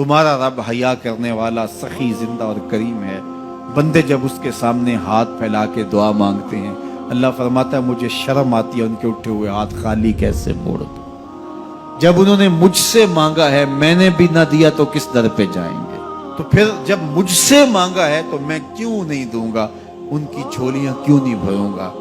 तुम्हारा रब हया करने वाला सखी जिंदा और करीम है। बंदे जब उसके सामने हाथ फैला के दुआ मांगते हैं, अल्लाह फरमाता है मुझे शर्म आती है उनके उठे हुए हाथ खाली कैसे मोड़ दूं। जब उन्होंने मुझसे मांगा है मैंने भी ना दिया तो किस दर पे जाएंगे। तो फिर जब मुझसे मांगा है तो मैं क्यों नहीं दूंगा, उनकी झोलियां क्यों नहीं भरूंगा।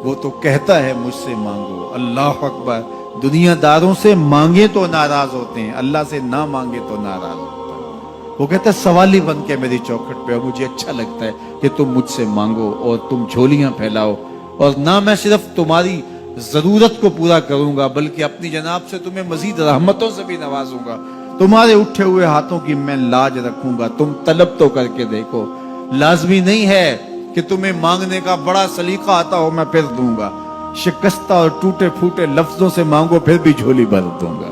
वो तो कहता है मुझसे मांगो। अल्लाह अकबर। दुनियादारों से मांगे तो नाराज होते हैं, अल्लाह से ना मांगे तो नाराज होता है। वो कहता है सवाली बन के मेरी चौखट पे, और मुझे अच्छा लगता है कि तुम मुझसे मांगो और तुम झोलियां फैलाओ, और ना मैं सिर्फ तुम्हारी जरूरत को पूरा करूंगा बल्कि अपनी जनाब से तुम्हें मजीद रहमतों से भी नवाजूंगा। तुम्हारे उठे हुए हाथों की मैं लाज रखूंगा, तुम तलब तो करके देखो। लाजमी नहीं है कि तुम्हें मांगने का बड़ा सलीका आता हो मैं फिर दूंगा। शिकस्ता और टूटे फूटे लफ्जों से मांगो फिर भी झोली भर दूंगा।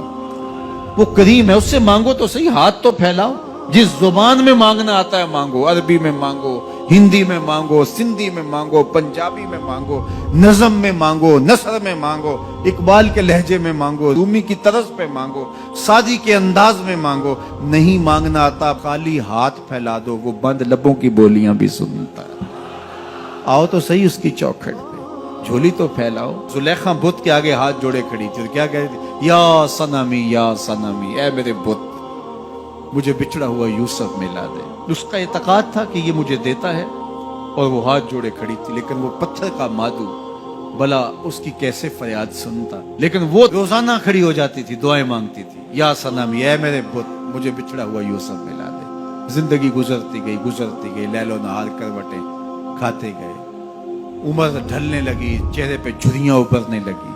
वो करीम है, उससे मांगो तो सही, हाथ तो फैलाओ। जिस जुबान में मांगना आता है मांगो, अरबी में मांगो, हिंदी में मांगो, सिंधी में मांगो, पंजाबी में मांगो, नज़म में मांगो, नसर में मांगो, इकबाल के लहजे में मांगो, रूमी की तरस पे मांगो, सादी के अंदाज में मांगो। नहीं मांगना आता खाली हाथ फैला दो, वो बंद लबों की बोलियां भी सुनता है। आओ तो सही उसकी चौखट पे, झोली तो फैलाओ। जुलेखा बुत के आगे हाथ जोड़े खड़ी थी, क्या कह रही थी? या सनमी, ऐ मेरे बुत, मुझे बिछड़ा हुआ यूसुफ मिला दे। उसका एतकाद था कि ये मुझे देता है, और वो हाथ जोड़े खड़ी थी। लेकिन वो पत्थर का मादू, भला उसकी कैसे फरियाद सुनता। लेकिन वो रोजाना खड़ी हो जाती थी, दुआएं मांगती थी, या सनमी, ऐ मेरे बुत, मुझे बिछड़ा हुआ यूसुफ मिला दे। जिंदगी गुजरती गई, लैलो नहार करवटें खाते गए। उम्र ढलने लगी, चेहरे पे झुर्रियां उभरने लगी।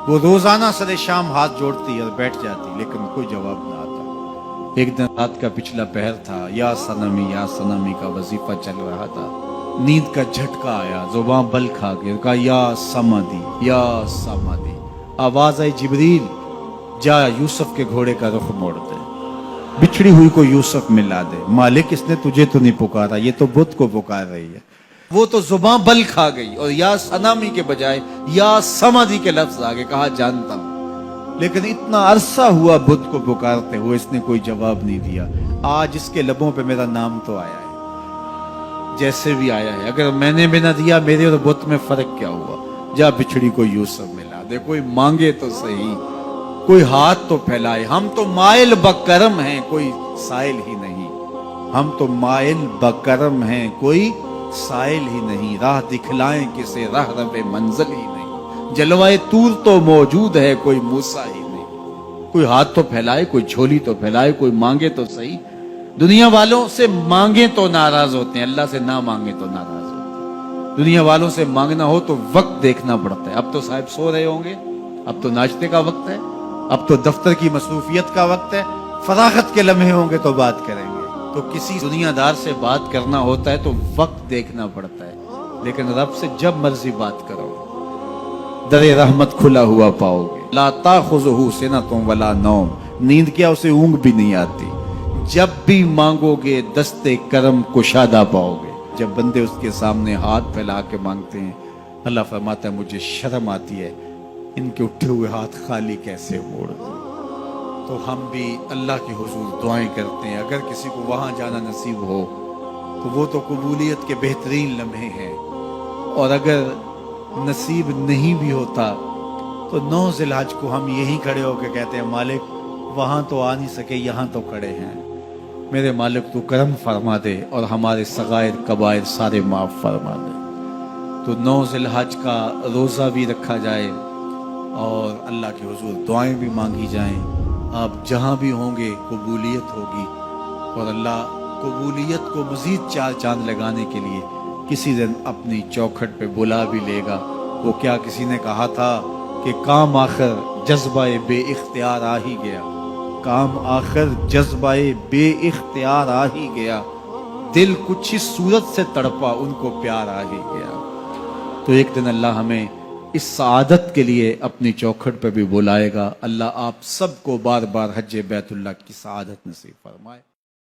वो रोजाना सरे शाम हाथ जोड़ती और बैठ जाती, लेकिन कोई जवाब ना आता। एक दिन रात का पिछला पहर था, या सनमी का वजीफा चल रहा था। नींद का झटका आया, जुबान बल खा गई, कहा या समादी। आवाज आई, जिब्रील जा यूसुफ के घोड़े का रुख मोड़ दे, बिछड़ी हुई को यूसुफ मिला दे। मालिक इसने तुझे तो नहीं पुकारा, ये तो बुत को पुकार रही है। वो तो जुबान बल खा गई और या सनामी के बजाय या समाधि के लफ्ज आगे कहा जानता हूं। लेकिन इतना अरसा हुआ बुत को पुकारते हुए, इसने कोई जवाब नहीं दिया। आज इसके लबों पे मेरा नाम तो आया है, जैसे भी आया है। अगर मैंने भी ना दिया, मेरे और बुत में फर्क क्या हुआ। जा बिछड़ी को यूसुफ मिला दे। कोई मांगे तो सही, कोई हाथ तो फैलाए। हम तो माइल बकरम हैं, कोई साइल ही नहीं। हम तो माइल बकरम हैं, कोई साइल ही नहीं। राह दिखलाएं किसे, राह रबे मंजिल ही नहीं। जलवाए तूर तो मौजूद है, कोई मूसा ही नहीं। कोई हाथ तो फैलाए, कोई झोली तो फैलाए, कोई मांगे तो सही। दुनिया वालों से मांगे तो नाराज होते हैं, अल्लाह से ना मांगे तो नाराज होते हैं। दुनिया वालों से मांगना हो तो वक्त देखना पड़ता है। अब तो साहब सो रहे होंगे, अब तो नाश्ते का वक्त है, अब तो दफ्तर की मसरूफियत का वक्त है। फरागत के लम्हे होंगे तो बात करेंगे। तो किसी दुनियादार से बात करना होता है तो वक्त देखना पड़ता है। लेकिन रब से जब मर्जी बात करो, दरे रहमत खुला हुआ पाओगे। ला ताखुज़ुहु सिनतुन वला नौम, नींद क्या, उसे ऊंघ भी नहीं आती। जब भी मांगोगे दस्ते करम कुशादा पाओगे। जब बंदे उसके सामने हाथ फैला के मांगते हैं, अल्लाह फरमाता है मुझे शर्म आती है इनके उठे हुए हाथ खाली कैसे मोड़ दूं। तो हम भी अल्लाह के हुजूर दुआएं करते हैं। अगर किसी को वहां जाना नसीब हो तो वो तो कबूलियत के बेहतरीन लम्हे हैं, और अगर नसीब नहीं भी होता तो 9 ज़िलहज को हम यहीं खड़े होकर कहते हैं मालिक वहां तो आ नहीं सके, यहाँ तो खड़े हैं। मेरे मालिक तू करम फरमा दे और हमारे सगायर कबायर सारे माफ फरमा दे। तो 9 ज़िलहज का रोज़ा भी रखा जाए और अल्लाह के हुजूर दुआएं भी मांगी जाएं। आप जहां भी होंगे कबूलियत होगी, और अल्लाह कबूलियत को मजीद 4 चांद लगाने के लिए किसी दिन अपनी चौखट पे बुला भी लेगा। वो क्या किसी ने कहा था कि काम आखिर जज्बाए बे इख्तियार आ ही गया। काम आखिर जज्बाए बे इख्तियार आ ही गया। दिल कुछ ही सूरत से तड़पा, उनको प्यार आ ही गया। तो एक दिन अल्लाह हमें इस सआदत के लिए अपनी चौखट पे भी बुलाएगा। अल्लाह आप सबको बार बार हज बैतुल्लाह की सआदत नसीब फरमाए।